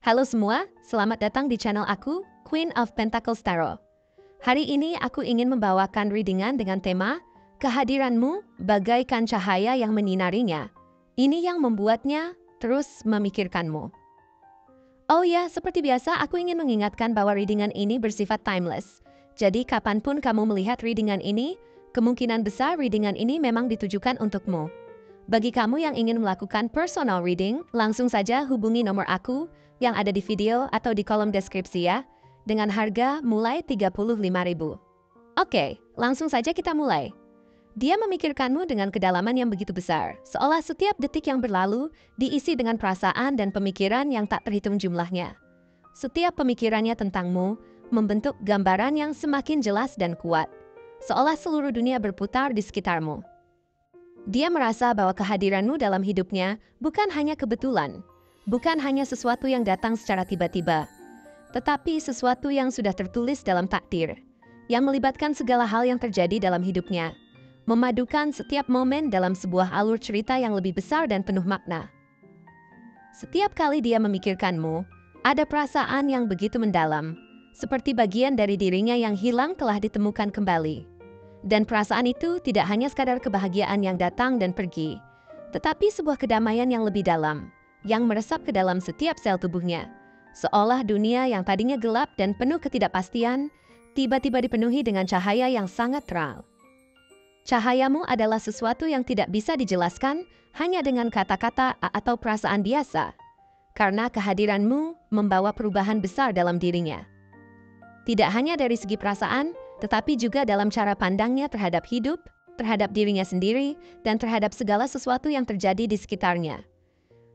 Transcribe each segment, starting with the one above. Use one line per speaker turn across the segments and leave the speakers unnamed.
Halo semua, selamat datang di channel aku, Queen of Pentacles Tarot. Hari ini aku ingin membawakan readingan dengan tema kehadiranmu bagaikan cahaya yang menyinarinya. Ini yang membuatnya terus memikirkanmu. Oh ya, seperti biasa aku ingin mengingatkan bahwa readingan ini bersifat timeless. Jadi kapanpun kamu melihat readingan ini, kemungkinan besar readingan ini memang ditujukan untukmu. Bagi kamu yang ingin melakukan personal reading, langsung saja hubungi nomor aku yang ada di video atau di kolom deskripsi ya, dengan harga mulai 35.000. Oke, langsung saja kita mulai. Dia memikirkanmu dengan kedalaman yang begitu besar, seolah setiap detik yang berlalu diisi dengan perasaan dan pemikiran yang tak terhitung jumlahnya. Setiap pemikirannya tentangmu membentuk gambaran yang semakin jelas dan kuat, seolah seluruh dunia berputar di sekitarmu. Dia merasa bahwa kehadiranmu dalam hidupnya bukan hanya kebetulan, bukan hanya sesuatu yang datang secara tiba-tiba, tetapi sesuatu yang sudah tertulis dalam takdir, yang melibatkan segala hal yang terjadi dalam hidupnya, memadukan setiap momen dalam sebuah alur cerita yang lebih besar dan penuh makna. Setiap kali dia memikirkanmu, ada perasaan yang begitu mendalam, seperti bagian dari dirinya yang hilang telah ditemukan kembali. Dan perasaan itu tidak hanya sekadar kebahagiaan yang datang dan pergi, tetapi sebuah kedamaian yang lebih dalam, yang meresap ke dalam setiap sel tubuhnya. Seolah dunia yang tadinya gelap dan penuh ketidakpastian, tiba-tiba dipenuhi dengan cahaya yang sangat terang. Cahayamu adalah sesuatu yang tidak bisa dijelaskan hanya dengan kata-kata atau perasaan biasa, karena kehadiranmu membawa perubahan besar dalam dirinya. Tidak hanya dari segi perasaan, tetapi juga dalam cara pandangnya terhadap hidup, terhadap dirinya sendiri, dan terhadap segala sesuatu yang terjadi di sekitarnya.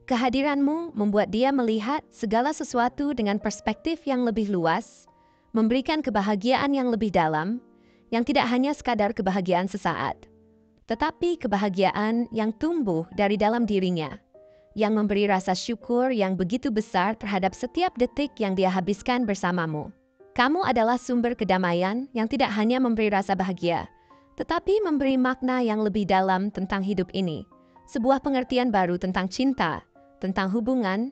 Kehadiranmu membuat dia melihat segala sesuatu dengan perspektif yang lebih luas, memberikan kebahagiaan yang lebih dalam, yang tidak hanya sekadar kebahagiaan sesaat, tetapi kebahagiaan yang tumbuh dari dalam dirinya, yang memberi rasa syukur yang begitu besar terhadap setiap detik yang dia habiskan bersamamu. Kamu adalah sumber kedamaian yang tidak hanya memberi rasa bahagia, tetapi memberi makna yang lebih dalam tentang hidup ini, sebuah pengertian baru tentang cinta, tentang hubungan,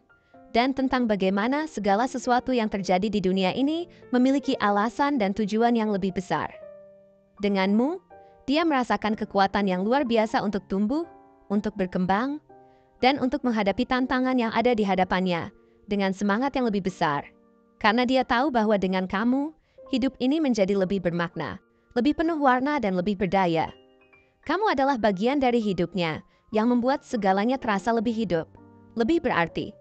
dan tentang bagaimana segala sesuatu yang terjadi di dunia ini memiliki alasan dan tujuan yang lebih besar. Denganmu, dia merasakan kekuatan yang luar biasa untuk tumbuh, untuk berkembang, dan untuk menghadapi tantangan yang ada di hadapannya dengan semangat yang lebih besar. Karena dia tahu bahwa dengan kamu, hidup ini menjadi lebih bermakna, lebih penuh warna dan lebih berdaya. Kamu adalah bagian dari hidupnya yang membuat segalanya terasa lebih hidup, lebih berarti.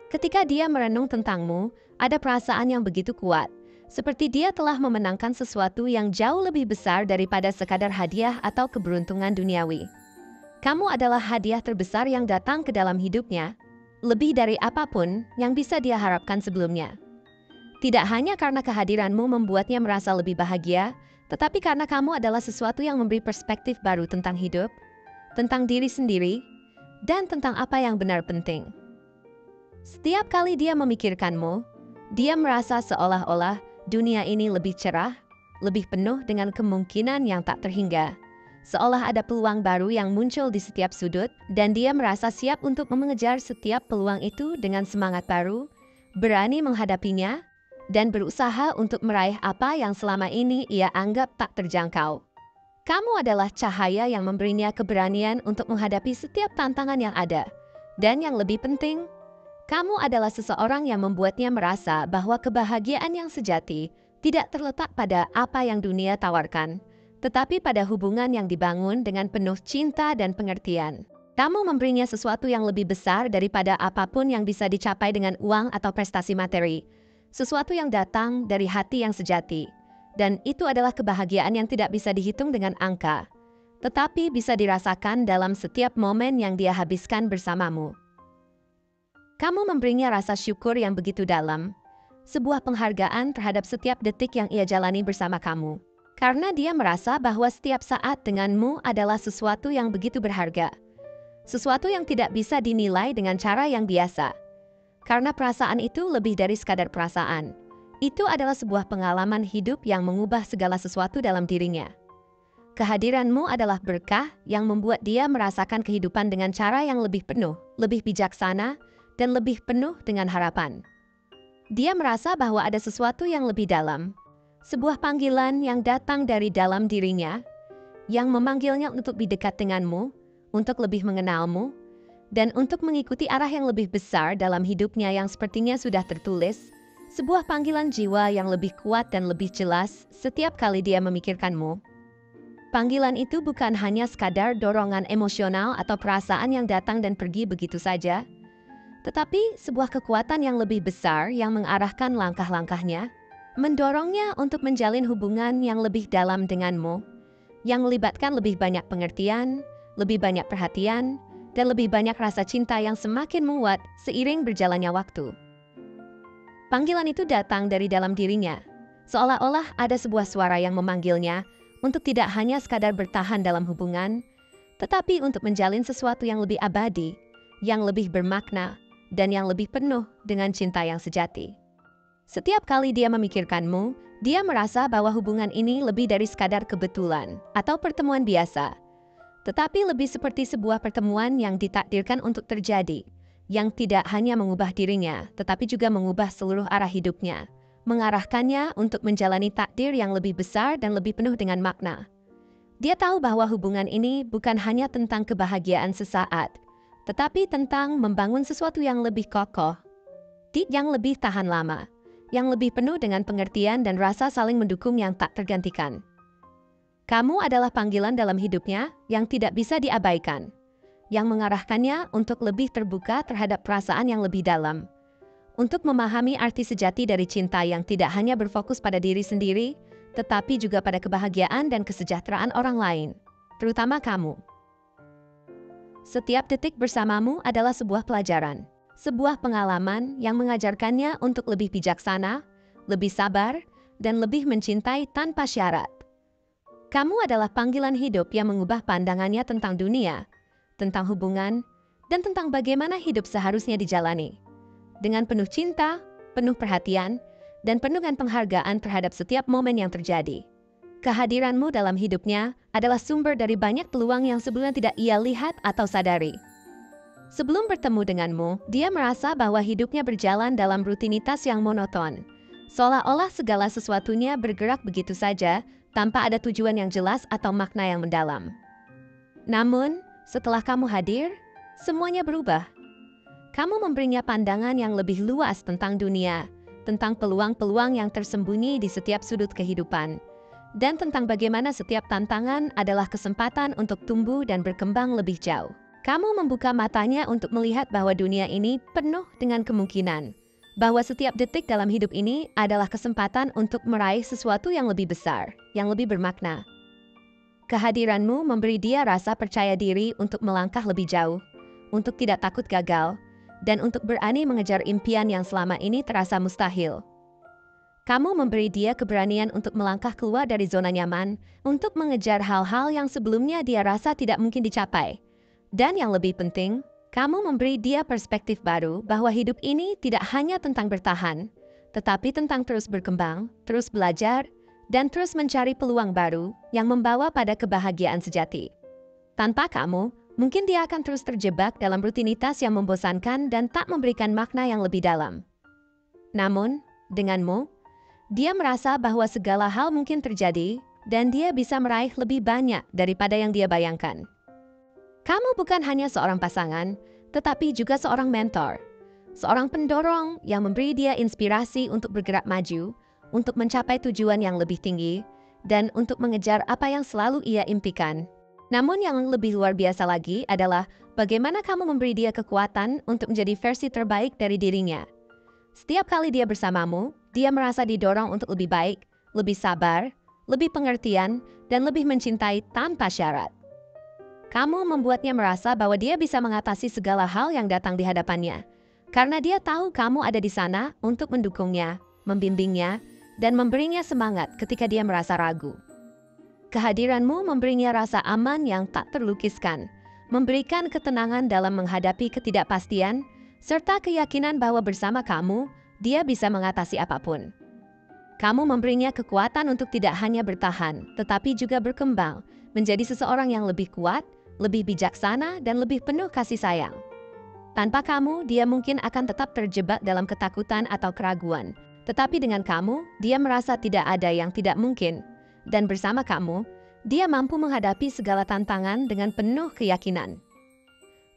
Ketika dia merenung tentangmu, ada perasaan yang begitu kuat, seperti dia telah memenangkan sesuatu yang jauh lebih besar daripada sekadar hadiah atau keberuntungan duniawi. Kamu adalah hadiah terbesar yang datang ke dalam hidupnya, lebih dari apapun yang bisa dia harapkan sebelumnya. Tidak hanya karena kehadiranmu membuatnya merasa lebih bahagia, tetapi karena kamu adalah sesuatu yang memberi perspektif baru tentang hidup, tentang diri sendiri, dan tentang apa yang benar penting. Setiap kali dia memikirkanmu, dia merasa seolah-olah dunia ini lebih cerah, lebih penuh dengan kemungkinan yang tak terhingga. Seolah ada peluang baru yang muncul di setiap sudut, dan dia merasa siap untuk mengejar setiap peluang itu dengan semangat baru, berani menghadapinya, dan berusaha untuk meraih apa yang selama ini ia anggap tak terjangkau. Kamu adalah cahaya yang memberinya keberanian untuk menghadapi setiap tantangan yang ada. Dan yang lebih penting, kamu adalah seseorang yang membuatnya merasa bahwa kebahagiaan yang sejati tidak terletak pada apa yang dunia tawarkan, tetapi pada hubungan yang dibangun dengan penuh cinta dan pengertian. Kamu memberinya sesuatu yang lebih besar daripada apapun yang bisa dicapai dengan uang atau prestasi materi. Sesuatu yang datang dari hati yang sejati, dan itu adalah kebahagiaan yang tidak bisa dihitung dengan angka, tetapi bisa dirasakan dalam setiap momen yang dia habiskan bersamamu. Kamu memberinya rasa syukur yang begitu dalam, sebuah penghargaan terhadap setiap detik yang ia jalani bersama kamu, karena dia merasa bahwa setiap saat denganmu adalah sesuatu yang begitu berharga, sesuatu yang tidak bisa dinilai dengan cara yang biasa. Karena perasaan itu lebih dari sekadar perasaan. Itu adalah sebuah pengalaman hidup yang mengubah segala sesuatu dalam dirinya. Kehadiranmu adalah berkah yang membuat dia merasakan kehidupan dengan cara yang lebih penuh, lebih bijaksana, dan lebih penuh dengan harapan. Dia merasa bahwa ada sesuatu yang lebih dalam, sebuah panggilan yang datang dari dalam dirinya, yang memanggilnya untuk lebih dekat denganmu, untuk lebih mengenalmu, dan untuk mengikuti arah yang lebih besar dalam hidupnya yang sepertinya sudah tertulis, sebuah panggilan jiwa yang lebih kuat dan lebih jelas setiap kali dia memikirkanmu. Panggilan itu bukan hanya sekadar dorongan emosional atau perasaan yang datang dan pergi begitu saja, tetapi sebuah kekuatan yang lebih besar yang mengarahkan langkah-langkahnya, mendorongnya untuk menjalin hubungan yang lebih dalam denganmu, yang melibatkan lebih banyak pengertian, lebih banyak perhatian, dan lebih banyak rasa cinta yang semakin menguat seiring berjalannya waktu. Panggilan itu datang dari dalam dirinya, seolah-olah ada sebuah suara yang memanggilnya untuk tidak hanya sekadar bertahan dalam hubungan, tetapi untuk menjalin sesuatu yang lebih abadi, yang lebih bermakna, dan yang lebih penuh dengan cinta yang sejati. Setiap kali dia memikirkanmu, dia merasa bahwa hubungan ini lebih dari sekadar kebetulan atau pertemuan biasa, tetapi lebih seperti sebuah pertemuan yang ditakdirkan untuk terjadi, yang tidak hanya mengubah dirinya, tetapi juga mengubah seluruh arah hidupnya, mengarahkannya untuk menjalani takdir yang lebih besar dan lebih penuh dengan makna. Dia tahu bahwa hubungan ini bukan hanya tentang kebahagiaan sesaat, tetapi tentang membangun sesuatu yang lebih kokoh, yang lebih tahan lama, yang lebih penuh dengan pengertian dan rasa saling mendukung yang tak tergantikan. Kamu adalah panggilan dalam hidupnya yang tidak bisa diabaikan, yang mengarahkannya untuk lebih terbuka terhadap perasaan yang lebih dalam, untuk memahami arti sejati dari cinta yang tidak hanya berfokus pada diri sendiri, tetapi juga pada kebahagiaan dan kesejahteraan orang lain, terutama kamu. Setiap detik bersamamu adalah sebuah pelajaran, sebuah pengalaman yang mengajarkannya untuk lebih bijaksana, lebih sabar, dan lebih mencintai tanpa syarat. Kamu adalah panggilan hidup yang mengubah pandangannya tentang dunia, tentang hubungan, dan tentang bagaimana hidup seharusnya dijalani. Dengan penuh cinta, penuh perhatian, dan penuh dengan penghargaan terhadap setiap momen yang terjadi. Kehadiranmu dalam hidupnya adalah sumber dari banyak peluang yang sebelumnya tidak ia lihat atau sadari. Sebelum bertemu denganmu, dia merasa bahwa hidupnya berjalan dalam rutinitas yang monoton, seolah-olah segala sesuatunya bergerak begitu saja tanpa ada tujuan yang jelas atau makna yang mendalam. Namun, setelah kamu hadir, semuanya berubah. Kamu memberinya pandangan yang lebih luas tentang dunia, tentang peluang-peluang yang tersembunyi di setiap sudut kehidupan, dan tentang bagaimana setiap tantangan adalah kesempatan untuk tumbuh dan berkembang lebih jauh. Kamu membuka matanya untuk melihat bahwa dunia ini penuh dengan kemungkinan, bahwa setiap detik dalam hidup ini adalah kesempatan untuk meraih sesuatu yang lebih besar, yang lebih bermakna. Kehadiranmu memberi dia rasa percaya diri untuk melangkah lebih jauh, untuk tidak takut gagal, dan untuk berani mengejar impian yang selama ini terasa mustahil. Kamu memberi dia keberanian untuk melangkah keluar dari zona nyaman, untuk mengejar hal-hal yang sebelumnya dia rasa tidak mungkin dicapai. Dan yang lebih penting, kamu memberi dia perspektif baru bahwa hidup ini tidak hanya tentang bertahan, tetapi tentang terus berkembang, terus belajar, dan terus mencari peluang baru yang membawa pada kebahagiaan sejati. Tanpa kamu, mungkin dia akan terus terjebak dalam rutinitas yang membosankan dan tak memberikan makna yang lebih dalam. Namun, denganmu, dia merasa bahwa segala hal mungkin terjadi dan dia bisa meraih lebih banyak daripada yang dia bayangkan. Kamu bukan hanya seorang pasangan, tetapi juga seorang mentor, seorang pendorong yang memberi dia inspirasi untuk bergerak maju, untuk mencapai tujuan yang lebih tinggi, dan untuk mengejar apa yang selalu ia impikan. Namun yang lebih luar biasa lagi adalah bagaimana kamu memberi dia kekuatan untuk menjadi versi terbaik dari dirinya. Setiap kali dia bersamamu, dia merasa didorong untuk lebih baik, lebih sabar, lebih pengertian, dan lebih mencintai tanpa syarat. Kamu membuatnya merasa bahwa dia bisa mengatasi segala hal yang datang di hadapannya, karena dia tahu kamu ada di sana untuk mendukungnya, membimbingnya, dan memberinya semangat ketika dia merasa ragu. Kehadiranmu memberinya rasa aman yang tak terlukiskan, memberikan ketenangan dalam menghadapi ketidakpastian, serta keyakinan bahwa bersama kamu, dia bisa mengatasi apapun. Kamu memberinya kekuatan untuk tidak hanya bertahan, tetapi juga berkembang, menjadi seseorang yang lebih kuat, lebih bijaksana, dan lebih penuh kasih sayang. Tanpa kamu, dia mungkin akan tetap terjebak dalam ketakutan atau keraguan. Tetapi dengan kamu, dia merasa tidak ada yang tidak mungkin. Dan bersama kamu, dia mampu menghadapi segala tantangan dengan penuh keyakinan.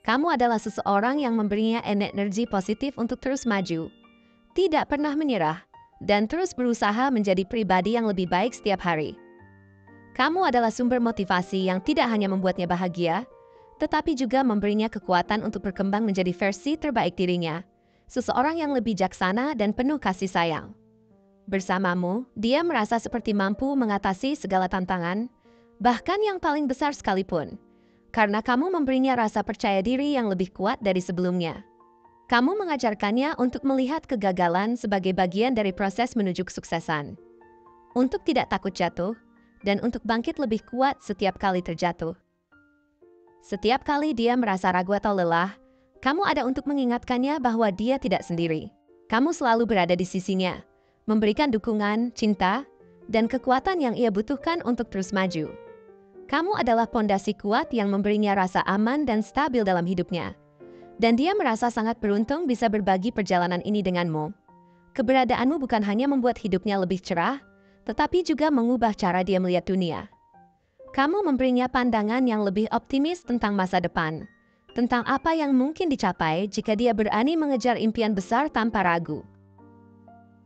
Kamu adalah seseorang yang memberinya energi positif untuk terus maju, tidak pernah menyerah, dan terus berusaha menjadi pribadi yang lebih baik setiap hari. Kamu adalah sumber motivasi yang tidak hanya membuatnya bahagia, tetapi juga memberinya kekuatan untuk berkembang menjadi versi terbaik dirinya, seseorang yang lebih bijaksana dan penuh kasih sayang. Bersamamu, dia merasa seperti mampu mengatasi segala tantangan, bahkan yang paling besar sekalipun, karena kamu memberinya rasa percaya diri yang lebih kuat dari sebelumnya. Kamu mengajarkannya untuk melihat kegagalan sebagai bagian dari proses menuju kesuksesan, untuk tidak takut jatuh, dan untuk bangkit lebih kuat setiap kali terjatuh. Setiap kali dia merasa ragu atau lelah, kamu ada untuk mengingatkannya bahwa dia tidak sendiri. Kamu selalu berada di sisinya, memberikan dukungan, cinta, dan kekuatan yang ia butuhkan untuk terus maju. Kamu adalah pondasi kuat yang memberinya rasa aman dan stabil dalam hidupnya. Dan dia merasa sangat beruntung bisa berbagi perjalanan ini denganmu. Keberadaanmu bukan hanya membuat hidupnya lebih cerah, tetapi juga mengubah cara dia melihat dunia. Kamu memberinya pandangan yang lebih optimis tentang masa depan, tentang apa yang mungkin dicapai jika dia berani mengejar impian besar tanpa ragu.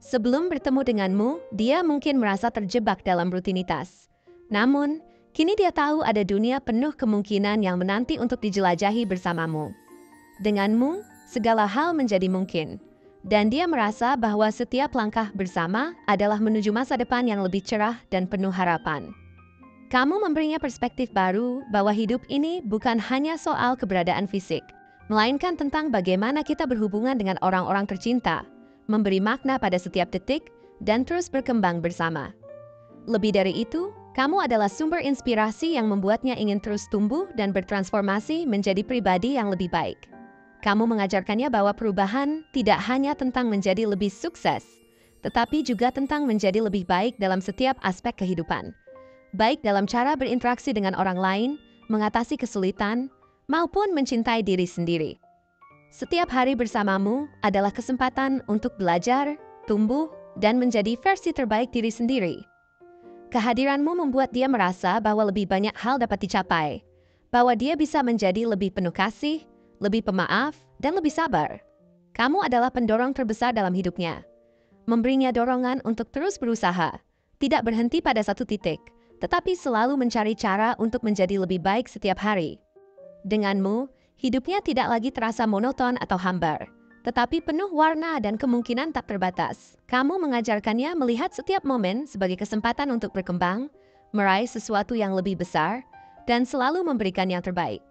Sebelum bertemu denganmu, dia mungkin merasa terjebak dalam rutinitas. Namun, kini dia tahu ada dunia penuh kemungkinan yang menanti untuk dijelajahi bersamamu. Denganmu, segala hal menjadi mungkin, dan dia merasa bahwa setiap langkah bersama adalah menuju masa depan yang lebih cerah dan penuh harapan. Kamu memberinya perspektif baru bahwa hidup ini bukan hanya soal keberadaan fisik, melainkan tentang bagaimana kita berhubungan dengan orang-orang tercinta, memberi makna pada setiap detik, dan terus berkembang bersama. Lebih dari itu, kamu adalah sumber inspirasi yang membuatnya ingin terus tumbuh dan bertransformasi menjadi pribadi yang lebih baik. Kamu mengajarkannya bahwa perubahan tidak hanya tentang menjadi lebih sukses, tetapi juga tentang menjadi lebih baik dalam setiap aspek kehidupan. Baik dalam cara berinteraksi dengan orang lain, mengatasi kesulitan, maupun mencintai diri sendiri. Setiap hari bersamamu adalah kesempatan untuk belajar, tumbuh, dan menjadi versi terbaik diri sendiri. Kehadiranmu membuat dia merasa bahwa lebih banyak hal dapat dicapai, bahwa dia bisa menjadi lebih penuh kasih, lebih pemaaf, dan lebih sabar. Kamu adalah pendorong terbesar dalam hidupnya, memberinya dorongan untuk terus berusaha, tidak berhenti pada satu titik, tetapi selalu mencari cara untuk menjadi lebih baik setiap hari. Denganmu, hidupnya tidak lagi terasa monoton atau hambar, tetapi penuh warna dan kemungkinan tak terbatas. Kamu mengajarkannya melihat setiap momen sebagai kesempatan untuk berkembang, meraih sesuatu yang lebih besar, dan selalu memberikan yang terbaik.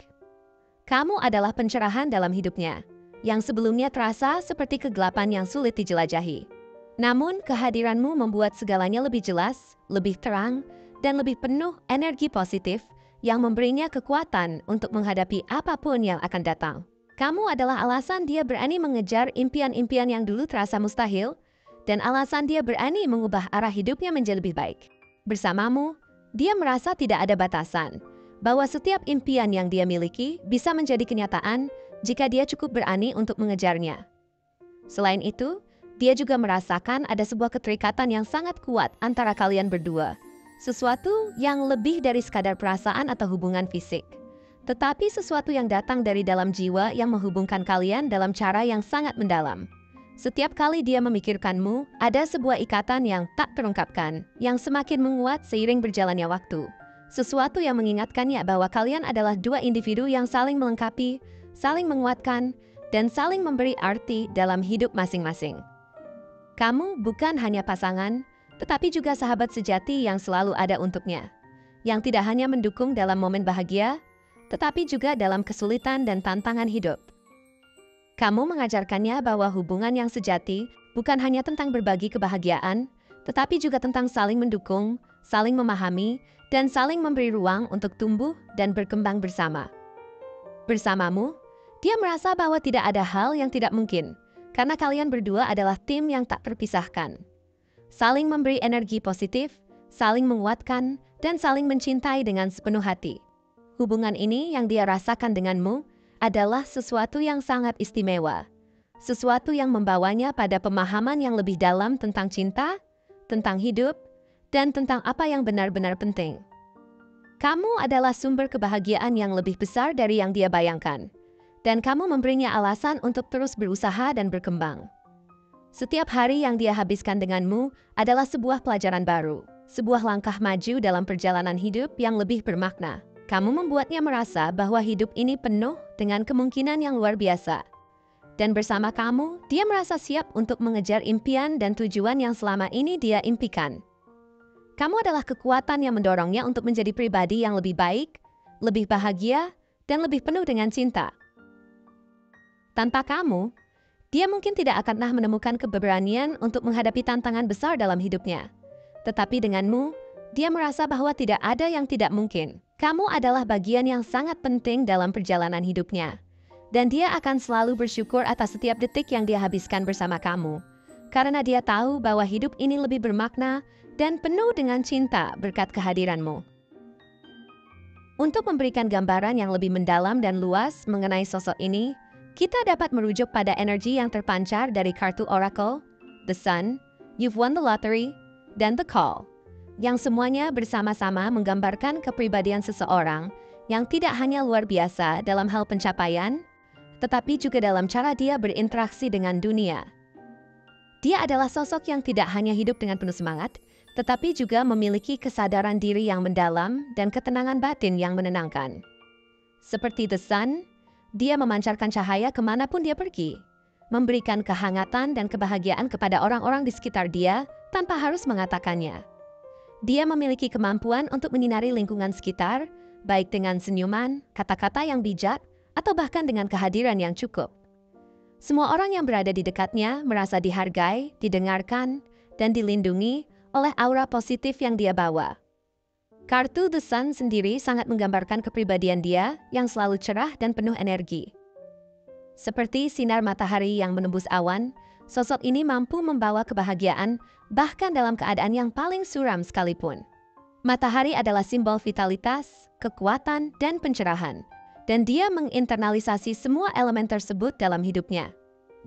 Kamu adalah pencerahan dalam hidupnya, yang sebelumnya terasa seperti kegelapan yang sulit dijelajahi. Namun, kehadiranmu membuat segalanya lebih jelas, lebih terang, dan lebih penuh energi positif yang memberinya kekuatan untuk menghadapi apapun yang akan datang. Kamu adalah alasan dia berani mengejar impian-impian yang dulu terasa mustahil, dan alasan dia berani mengubah arah hidupnya menjadi lebih baik. Bersamamu, dia merasa tidak ada batasan, bahwa setiap impian yang dia miliki bisa menjadi kenyataan jika dia cukup berani untuk mengejarnya. Selain itu, dia juga merasakan ada sebuah keterikatan yang sangat kuat antara kalian berdua. Sesuatu yang lebih dari sekadar perasaan atau hubungan fisik, tetapi sesuatu yang datang dari dalam jiwa yang menghubungkan kalian dalam cara yang sangat mendalam. Setiap kali dia memikirkanmu, ada sebuah ikatan yang tak terungkapkan, yang semakin menguat seiring berjalannya waktu. Sesuatu yang mengingatkannya bahwa kalian adalah dua individu yang saling melengkapi, saling menguatkan, dan saling memberi arti dalam hidup masing-masing. Kamu bukan hanya pasangan, tetapi juga sahabat sejati yang selalu ada untuknya, yang tidak hanya mendukung dalam momen bahagia, tetapi juga dalam kesulitan dan tantangan hidup. Kamu mengajarkannya bahwa hubungan yang sejati bukan hanya tentang berbagi kebahagiaan, tetapi juga tentang saling mendukung, saling memahami, dan saling memberi ruang untuk tumbuh dan berkembang bersama. Bersamamu, dia merasa bahwa tidak ada hal yang tidak mungkin, karena kalian berdua adalah tim yang tak terpisahkan. Saling memberi energi positif, saling menguatkan, dan saling mencintai dengan sepenuh hati. Hubungan ini yang dia rasakan denganmu adalah sesuatu yang sangat istimewa. Sesuatu yang membawanya pada pemahaman yang lebih dalam tentang cinta, tentang hidup, dan tentang apa yang benar-benar penting. Kamu adalah sumber kebahagiaan yang lebih besar dari yang dia bayangkan. Dan kamu memberinya alasan untuk terus berusaha dan berkembang. Setiap hari yang dia habiskan denganmu adalah sebuah pelajaran baru, sebuah langkah maju dalam perjalanan hidup yang lebih bermakna. Kamu membuatnya merasa bahwa hidup ini penuh dengan kemungkinan yang luar biasa. Dan bersama kamu, dia merasa siap untuk mengejar impian dan tujuan yang selama ini dia impikan. Kamu adalah kekuatan yang mendorongnya untuk menjadi pribadi yang lebih baik, lebih bahagia, dan lebih penuh dengan cinta. Tanpa kamu, dia mungkin tidak akan pernah menemukan keberanian untuk menghadapi tantangan besar dalam hidupnya. Tetapi denganmu, dia merasa bahwa tidak ada yang tidak mungkin. Kamu adalah bagian yang sangat penting dalam perjalanan hidupnya. Dan dia akan selalu bersyukur atas setiap detik yang dia habiskan bersama kamu. Karena dia tahu bahwa hidup ini lebih bermakna dan penuh dengan cinta berkat kehadiranmu. Untuk memberikan gambaran yang lebih mendalam dan luas mengenai sosok ini, kita dapat merujuk pada energi yang terpancar dari kartu Oracle, The Sun, You've Won the Lottery, dan The Call, yang semuanya bersama-sama menggambarkan kepribadian seseorang yang tidak hanya luar biasa dalam hal pencapaian, tetapi juga dalam cara dia berinteraksi dengan dunia. Dia adalah sosok yang tidak hanya hidup dengan penuh semangat, tetapi juga memiliki kesadaran diri yang mendalam dan ketenangan batin yang menenangkan. Seperti The Sun, dia memancarkan cahaya kemanapun dia pergi, memberikan kehangatan dan kebahagiaan kepada orang-orang di sekitar dia tanpa harus mengatakannya. Dia memiliki kemampuan untuk menyinari lingkungan sekitar, baik dengan senyuman, kata-kata yang bijak, atau bahkan dengan kehadiran yang cukup. Semua orang yang berada di dekatnya merasa dihargai, didengarkan, dan dilindungi oleh aura positif yang dia bawa. Kartu The Sun sendiri sangat menggambarkan kepribadian dia yang selalu cerah dan penuh energi. Seperti sinar matahari yang menembus awan, sosok ini mampu membawa kebahagiaan bahkan dalam keadaan yang paling suram sekalipun. Matahari adalah simbol vitalitas, kekuatan, dan pencerahan, dan dia menginternalisasi semua elemen tersebut dalam hidupnya.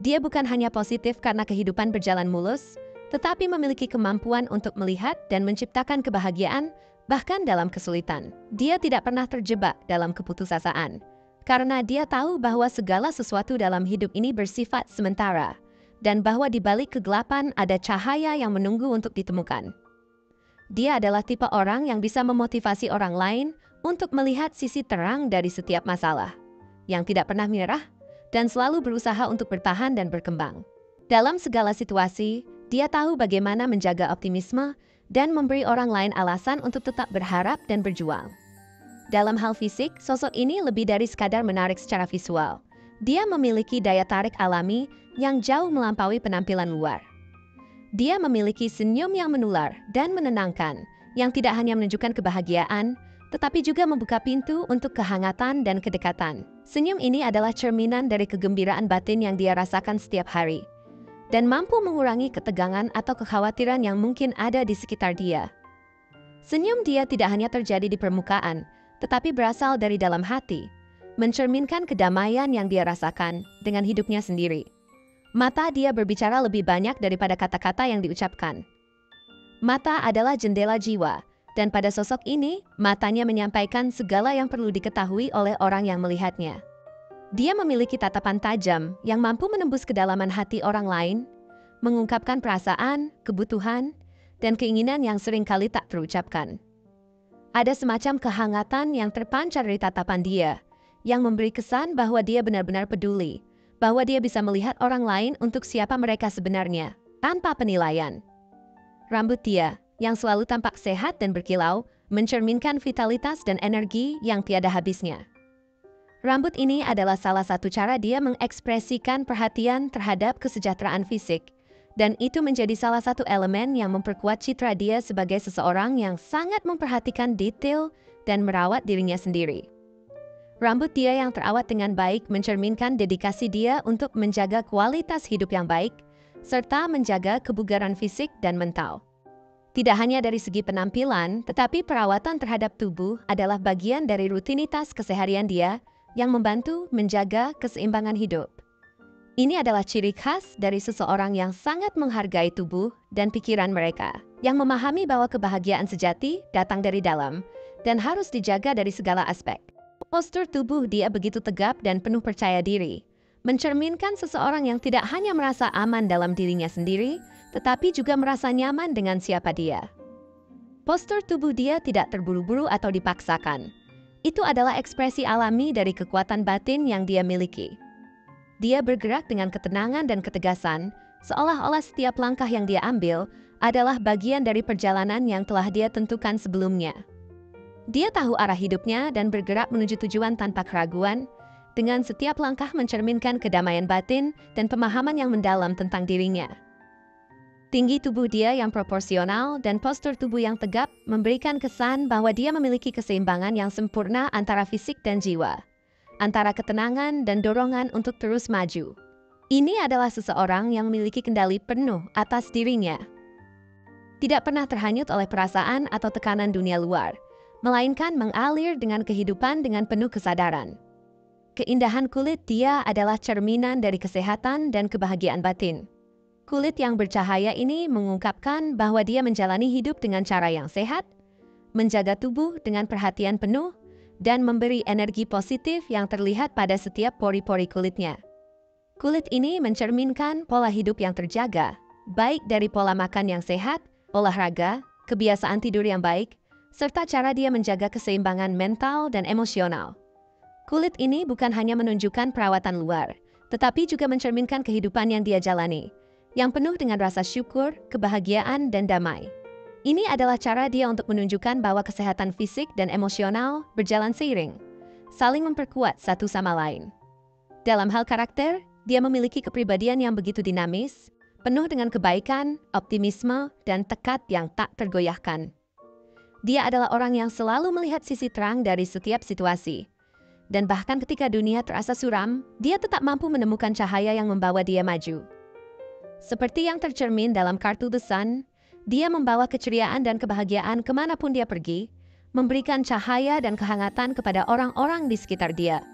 Dia bukan hanya positif karena kehidupan berjalan mulus, tetapi memiliki kemampuan untuk melihat dan menciptakan kebahagiaan bahkan dalam kesulitan. Dia tidak pernah terjebak dalam keputusasaan, karena dia tahu bahwa segala sesuatu dalam hidup ini bersifat sementara, dan bahwa di balik kegelapan ada cahaya yang menunggu untuk ditemukan. Dia adalah tipe orang yang bisa memotivasi orang lain untuk melihat sisi terang dari setiap masalah, yang tidak pernah menyerah, dan selalu berusaha untuk bertahan dan berkembang. Dalam segala situasi, dia tahu bagaimana menjaga optimisme dan memberi orang lain alasan untuk tetap berharap dan berjuang. Dalam hal fisik, sosok ini lebih dari sekadar menarik secara visual. Dia memiliki daya tarik alami yang jauh melampaui penampilan luar. Dia memiliki senyum yang menular dan menenangkan, yang tidak hanya menunjukkan kebahagiaan, tetapi juga membuka pintu untuk kehangatan dan kedekatan. Senyum ini adalah cerminan dari kegembiraan batin yang dia rasakan setiap hari, dan mampu mengurangi ketegangan atau kekhawatiran yang mungkin ada di sekitar dia. Senyum dia tidak hanya terjadi di permukaan, tetapi berasal dari dalam hati, mencerminkan kedamaian yang dia rasakan dengan hidupnya sendiri. Mata dia berbicara lebih banyak daripada kata-kata yang diucapkan. Mata adalah jendela jiwa, dan pada sosok ini, matanya menyampaikan segala yang perlu diketahui oleh orang yang melihatnya. Dia memiliki tatapan tajam yang mampu menembus kedalaman hati orang lain, mengungkapkan perasaan, kebutuhan, dan keinginan yang seringkali tak terucapkan. Ada semacam kehangatan yang terpancar dari tatapan dia, yang memberi kesan bahwa dia benar-benar peduli, bahwa dia bisa melihat orang lain untuk siapa mereka sebenarnya, tanpa penilaian. Rambut dia, yang selalu tampak sehat dan berkilau, mencerminkan vitalitas dan energi yang tiada habisnya. Rambut ini adalah salah satu cara dia mengekspresikan perhatian terhadap kesejahteraan fisik, dan itu menjadi salah satu elemen yang memperkuat citra dia sebagai seseorang yang sangat memperhatikan detail dan merawat dirinya sendiri. Rambut dia yang terawat dengan baik mencerminkan dedikasi dia untuk menjaga kualitas hidup yang baik, serta menjaga kebugaran fisik dan mental. Tidak hanya dari segi penampilan, tetapi perawatan terhadap tubuh adalah bagian dari rutinitas keseharian dia yang membantu menjaga keseimbangan hidup. Ini adalah ciri khas dari seseorang yang sangat menghargai tubuh dan pikiran mereka, yang memahami bahwa kebahagiaan sejati datang dari dalam dan harus dijaga dari segala aspek. Postur tubuh dia begitu tegap dan penuh percaya diri, mencerminkan seseorang yang tidak hanya merasa aman dalam dirinya sendiri, tetapi juga merasa nyaman dengan siapa dia. Postur tubuh dia tidak terburu-buru atau dipaksakan. Itu adalah ekspresi alami dari kekuatan batin yang dia miliki. Dia bergerak dengan ketenangan dan ketegasan, seolah-olah setiap langkah yang dia ambil adalah bagian dari perjalanan yang telah dia tentukan sebelumnya. Dia tahu arah hidupnya dan bergerak menuju tujuan tanpa keraguan, dengan setiap langkah mencerminkan kedamaian batin dan pemahaman yang mendalam tentang dirinya. Tinggi tubuh dia yang proporsional dan postur tubuh yang tegap memberikan kesan bahwa dia memiliki keseimbangan yang sempurna antara fisik dan jiwa, antara ketenangan dan dorongan untuk terus maju. Ini adalah seseorang yang memiliki kendali penuh atas dirinya. Tidak pernah terhanyut oleh perasaan atau tekanan dunia luar, melainkan mengalir dengan kehidupan dengan penuh kesadaran. Keindahan kulit dia adalah cerminan dari kesehatan dan kebahagiaan batin. Kulit yang bercahaya ini mengungkapkan bahwa dia menjalani hidup dengan cara yang sehat, menjaga tubuh dengan perhatian penuh, dan memberi energi positif yang terlihat pada setiap pori-pori kulitnya. Kulit ini mencerminkan pola hidup yang terjaga, baik dari pola makan yang sehat, olahraga, kebiasaan tidur yang baik, serta cara dia menjaga keseimbangan mental dan emosional. Kulit ini bukan hanya menunjukkan perawatan luar, tetapi juga mencerminkan kehidupan yang dia jalani, yang penuh dengan rasa syukur, kebahagiaan, dan damai. Ini adalah cara dia untuk menunjukkan bahwa kesehatan fisik dan emosional berjalan seiring, saling memperkuat satu sama lain. Dalam hal karakter, dia memiliki kepribadian yang begitu dinamis, penuh dengan kebaikan, optimisme, dan tekad yang tak tergoyahkan. Dia adalah orang yang selalu melihat sisi terang dari setiap situasi. Dan bahkan ketika dunia terasa suram, dia tetap mampu menemukan cahaya yang membawa dia maju. Seperti yang tercermin dalam kartu The Sun, dia membawa keceriaan dan kebahagiaan kemanapun dia pergi, memberikan cahaya dan kehangatan kepada orang-orang di sekitar dia.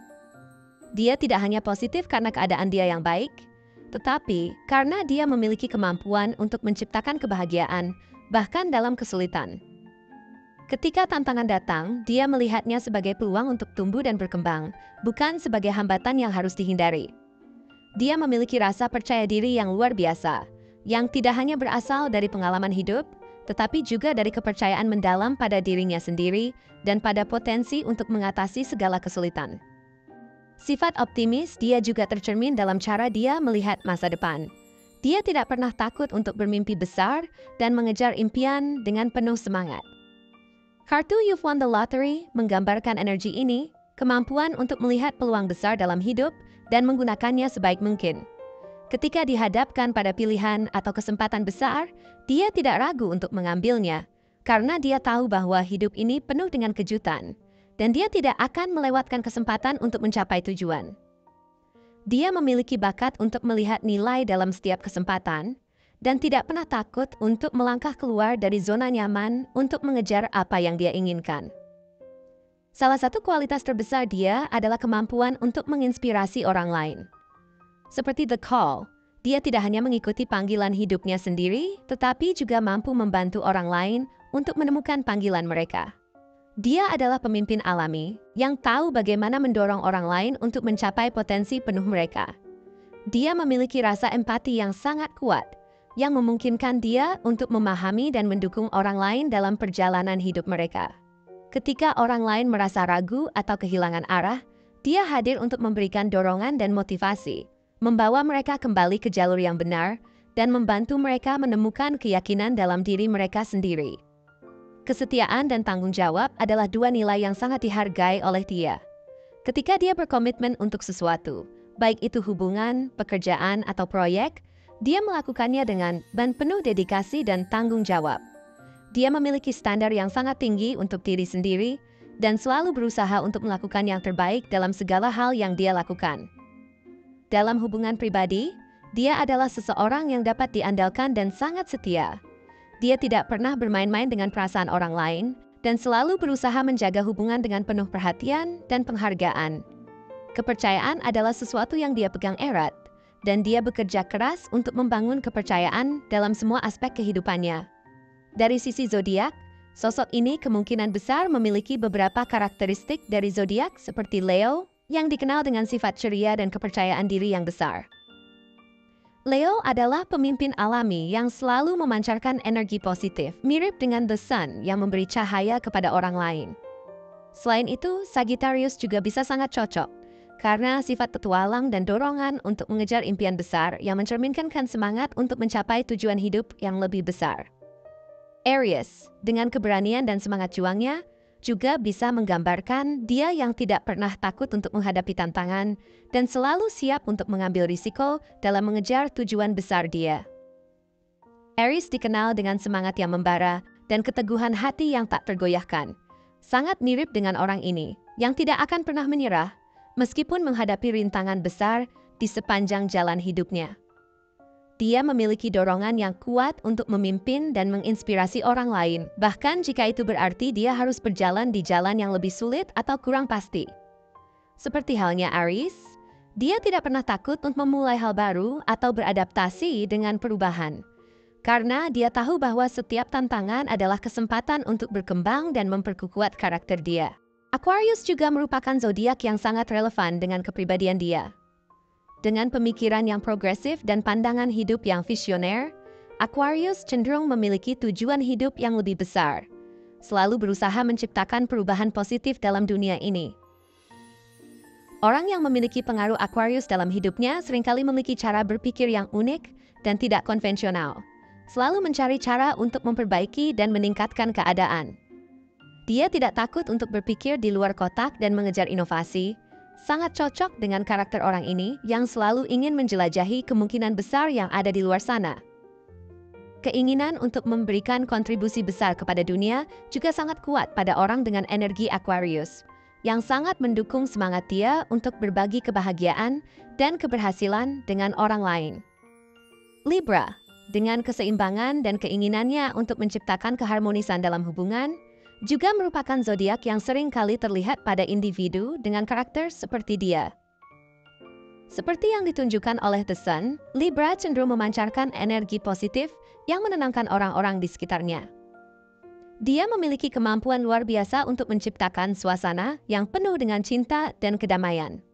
Dia tidak hanya positif karena keadaan dia yang baik, tetapi karena dia memiliki kemampuan untuk menciptakan kebahagiaan, bahkan dalam kesulitan. Ketika tantangan datang, dia melihatnya sebagai peluang untuk tumbuh dan berkembang, bukan sebagai hambatan yang harus dihindari. Dia memiliki rasa percaya diri yang luar biasa, yang tidak hanya berasal dari pengalaman hidup, tetapi juga dari kepercayaan mendalam pada dirinya sendiri dan pada potensi untuk mengatasi segala kesulitan. Sifat optimis dia juga tercermin dalam cara dia melihat masa depan. Dia tidak pernah takut untuk bermimpi besar dan mengejar impian dengan penuh semangat. Kartu You've Won the Lottery menggambarkan energi ini, kemampuan untuk melihat peluang besar dalam hidup dan menggunakannya sebaik mungkin. Ketika dihadapkan pada pilihan atau kesempatan besar, dia tidak ragu untuk mengambilnya, karena dia tahu bahwa hidup ini penuh dengan kejutan, dan dia tidak akan melewatkan kesempatan untuk mencapai tujuan. Dia memiliki bakat untuk melihat nilai dalam setiap kesempatan, dan tidak pernah takut untuk melangkah keluar dari zona nyaman untuk mengejar apa yang dia inginkan. Salah satu kualitas terbesar dia adalah kemampuan untuk menginspirasi orang lain. Seperti The Call, dia tidak hanya mengikuti panggilan hidupnya sendiri, tetapi juga mampu membantu orang lain untuk menemukan panggilan mereka. Dia adalah pemimpin alami yang tahu bagaimana mendorong orang lain untuk mencapai potensi penuh mereka. Dia memiliki rasa empati yang sangat kuat, yang memungkinkan dia untuk memahami dan mendukung orang lain dalam perjalanan hidup mereka. Ketika orang lain merasa ragu atau kehilangan arah, dia hadir untuk memberikan dorongan dan motivasi, membawa mereka kembali ke jalur yang benar, dan membantu mereka menemukan keyakinan dalam diri mereka sendiri. Kesetiaan dan tanggung jawab adalah dua nilai yang sangat dihargai oleh dia. Ketika dia berkomitmen untuk sesuatu, baik itu hubungan, pekerjaan, atau proyek, dia melakukannya dengan penuh dedikasi dan tanggung jawab. Dia memiliki standar yang sangat tinggi untuk diri sendiri dan selalu berusaha untuk melakukan yang terbaik dalam segala hal yang dia lakukan. Dalam hubungan pribadi, dia adalah seseorang yang dapat diandalkan dan sangat setia. Dia tidak pernah bermain-main dengan perasaan orang lain dan selalu berusaha menjaga hubungan dengan penuh perhatian dan penghargaan. Kepercayaan adalah sesuatu yang dia pegang erat, dan dia bekerja keras untuk membangun kepercayaan dalam semua aspek kehidupannya. Dari sisi zodiak, sosok ini kemungkinan besar memiliki beberapa karakteristik dari zodiak seperti Leo, yang dikenal dengan sifat ceria dan kepercayaan diri yang besar. Leo adalah pemimpin alami yang selalu memancarkan energi positif, mirip dengan The Sun yang memberi cahaya kepada orang lain. Selain itu, Sagittarius juga bisa sangat cocok, karena sifat petualang dan dorongan untuk mengejar impian besar yang mencerminkan semangat untuk mencapai tujuan hidup yang lebih besar. Aries, dengan keberanian dan semangat juangnya, juga bisa menggambarkan dia yang tidak pernah takut untuk menghadapi tantangan dan selalu siap untuk mengambil risiko dalam mengejar tujuan besar dia. Aries dikenal dengan semangat yang membara dan keteguhan hati yang tak tergoyahkan. Sangat mirip dengan orang ini, yang tidak akan pernah menyerah, meskipun menghadapi rintangan besar di sepanjang jalan hidupnya. Dia memiliki dorongan yang kuat untuk memimpin dan menginspirasi orang lain, bahkan jika itu berarti dia harus berjalan di jalan yang lebih sulit atau kurang pasti. Seperti halnya Aries, dia tidak pernah takut untuk memulai hal baru atau beradaptasi dengan perubahan, karena dia tahu bahwa setiap tantangan adalah kesempatan untuk berkembang dan memperkuat karakter dia. Aquarius juga merupakan zodiak yang sangat relevan dengan kepribadian dia. Dengan pemikiran yang progresif dan pandangan hidup yang visioner, Aquarius cenderung memiliki tujuan hidup yang lebih besar, selalu berusaha menciptakan perubahan positif dalam dunia ini. Orang yang memiliki pengaruh Aquarius dalam hidupnya seringkali memiliki cara berpikir yang unik dan tidak konvensional, selalu mencari cara untuk memperbaiki dan meningkatkan keadaan. Dia tidak takut untuk berpikir di luar kotak dan mengejar inovasi, sangat cocok dengan karakter orang ini yang selalu ingin menjelajahi kemungkinan besar yang ada di luar sana. Keinginan untuk memberikan kontribusi besar kepada dunia juga sangat kuat pada orang dengan energi Aquarius, yang sangat mendukung semangat dia untuk berbagi kebahagiaan dan keberhasilan dengan orang lain. Libra, dengan keseimbangan dan keinginannya untuk menciptakan keharmonisan dalam hubungan, juga merupakan zodiak yang sering kali terlihat pada individu dengan karakter seperti dia. Seperti yang ditunjukkan oleh The Sun, Libra cenderung memancarkan energi positif yang menenangkan orang-orang di sekitarnya. Dia memiliki kemampuan luar biasa untuk menciptakan suasana yang penuh dengan cinta dan kedamaian.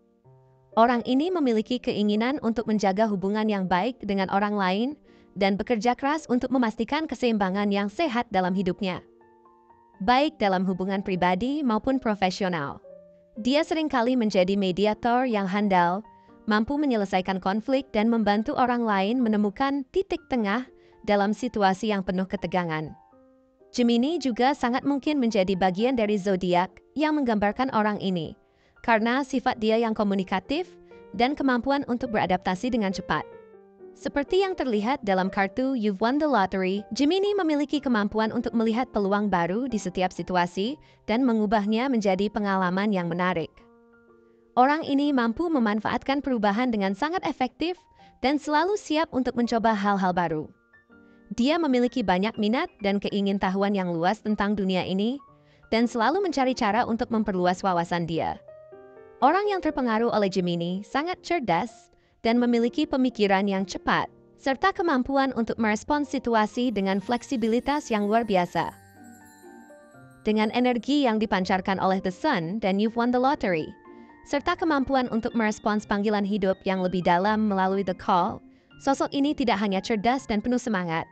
Orang ini memiliki keinginan untuk menjaga hubungan yang baik dengan orang lain dan bekerja keras untuk memastikan keseimbangan yang sehat dalam hidupnya, baik dalam hubungan pribadi maupun profesional. Dia seringkali menjadi mediator yang handal, mampu menyelesaikan konflik dan membantu orang lain menemukan titik tengah dalam situasi yang penuh ketegangan. Gemini juga sangat mungkin menjadi bagian dari zodiak yang menggambarkan orang ini, karena sifat dia yang komunikatif dan kemampuan untuk beradaptasi dengan cepat. Seperti yang terlihat dalam kartu You've Won the Lottery, Gemini memiliki kemampuan untuk melihat peluang baru di setiap situasi dan mengubahnya menjadi pengalaman yang menarik. Orang ini mampu memanfaatkan perubahan dengan sangat efektif dan selalu siap untuk mencoba hal-hal baru. Dia memiliki banyak minat dan keingintahuan yang luas tentang dunia ini dan selalu mencari cara untuk memperluas wawasan dia. Orang yang terpengaruh oleh Gemini sangat cerdas dan memiliki pemikiran yang cepat, serta kemampuan untuk merespons situasi dengan fleksibilitas yang luar biasa. Dengan energi yang dipancarkan oleh The Sun dan You've Won the Lottery, serta kemampuan untuk merespons panggilan hidup yang lebih dalam melalui The Call, sosok ini tidak hanya cerdas dan penuh semangat,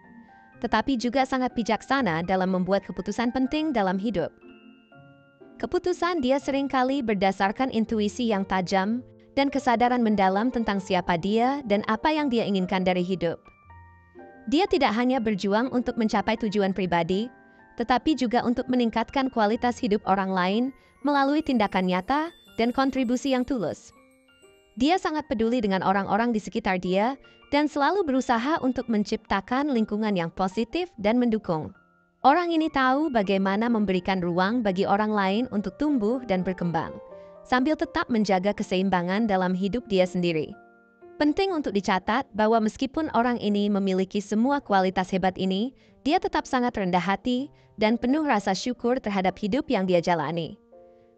tetapi juga sangat bijaksana dalam membuat keputusan penting dalam hidup. Keputusan dia seringkali berdasarkan intuisi yang tajam dan kesadaran mendalam tentang siapa dia dan apa yang dia inginkan dari hidup. Dia tidak hanya berjuang untuk mencapai tujuan pribadi, tetapi juga untuk meningkatkan kualitas hidup orang lain melalui tindakan nyata dan kontribusi yang tulus. Dia sangat peduli dengan orang-orang di sekitar dia dan selalu berusaha untuk menciptakan lingkungan yang positif dan mendukung. Orang ini tahu bagaimana memberikan ruang bagi orang lain untuk tumbuh dan berkembang, sambil tetap menjaga keseimbangan dalam hidup dia sendiri. Penting untuk dicatat bahwa meskipun orang ini memiliki semua kualitas hebat ini, dia tetap sangat rendah hati dan penuh rasa syukur terhadap hidup yang dia jalani.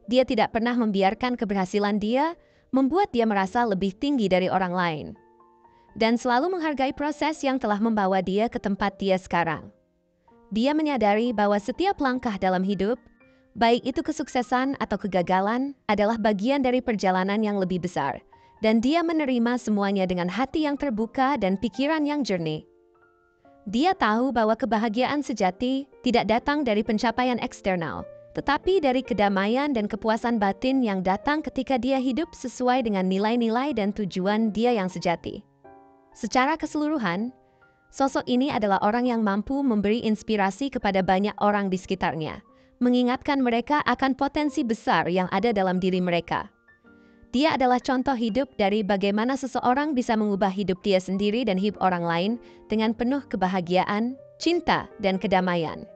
Dia tidak pernah membiarkan keberhasilan dia membuat dia merasa lebih tinggi dari orang lain, dan selalu menghargai proses yang telah membawa dia ke tempat dia sekarang. Dia menyadari bahwa setiap langkah dalam hidup, baik itu kesuksesan atau kegagalan, adalah bagian dari perjalanan yang lebih besar, dan dia menerima semuanya dengan hati yang terbuka dan pikiran yang jernih. Dia tahu bahwa kebahagiaan sejati tidak datang dari pencapaian eksternal, tetapi dari kedamaian dan kepuasan batin yang datang ketika dia hidup sesuai dengan nilai-nilai dan tujuan dia yang sejati. Secara keseluruhan, sosok ini adalah orang yang mampu memberi inspirasi kepada banyak orang di sekitarnya, mengingatkan mereka akan potensi besar yang ada dalam diri mereka. Dia adalah contoh hidup dari bagaimana seseorang bisa mengubah hidup dia sendiri dan hidup orang lain dengan penuh kebahagiaan, cinta, dan kedamaian.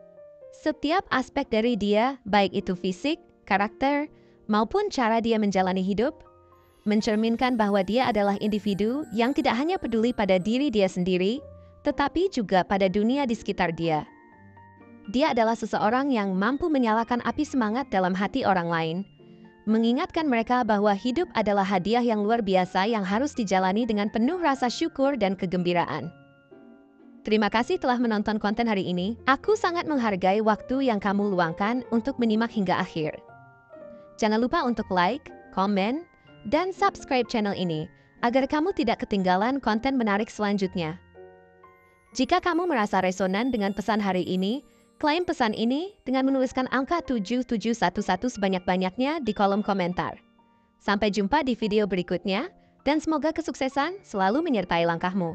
Setiap aspek dari dia, baik itu fisik, karakter, maupun cara dia menjalani hidup, mencerminkan bahwa dia adalah individu yang tidak hanya peduli pada diri dia sendiri, tetapi juga pada dunia di sekitar dia. Dia adalah seseorang yang mampu menyalakan api semangat dalam hati orang lain, mengingatkan mereka bahwa hidup adalah hadiah yang luar biasa yang harus dijalani dengan penuh rasa syukur dan kegembiraan. Terima kasih telah menonton konten hari ini. Aku sangat menghargai waktu yang kamu luangkan untuk menyimak hingga akhir. Jangan lupa untuk like, komen, dan subscribe channel ini agar kamu tidak ketinggalan konten menarik selanjutnya. Jika kamu merasa resonan dengan pesan hari ini, klaim pesan ini dengan menuliskan angka 7711 sebanyak-banyaknya di kolom komentar. Sampai jumpa di video berikutnya, dan semoga kesuksesan selalu menyertai langkahmu.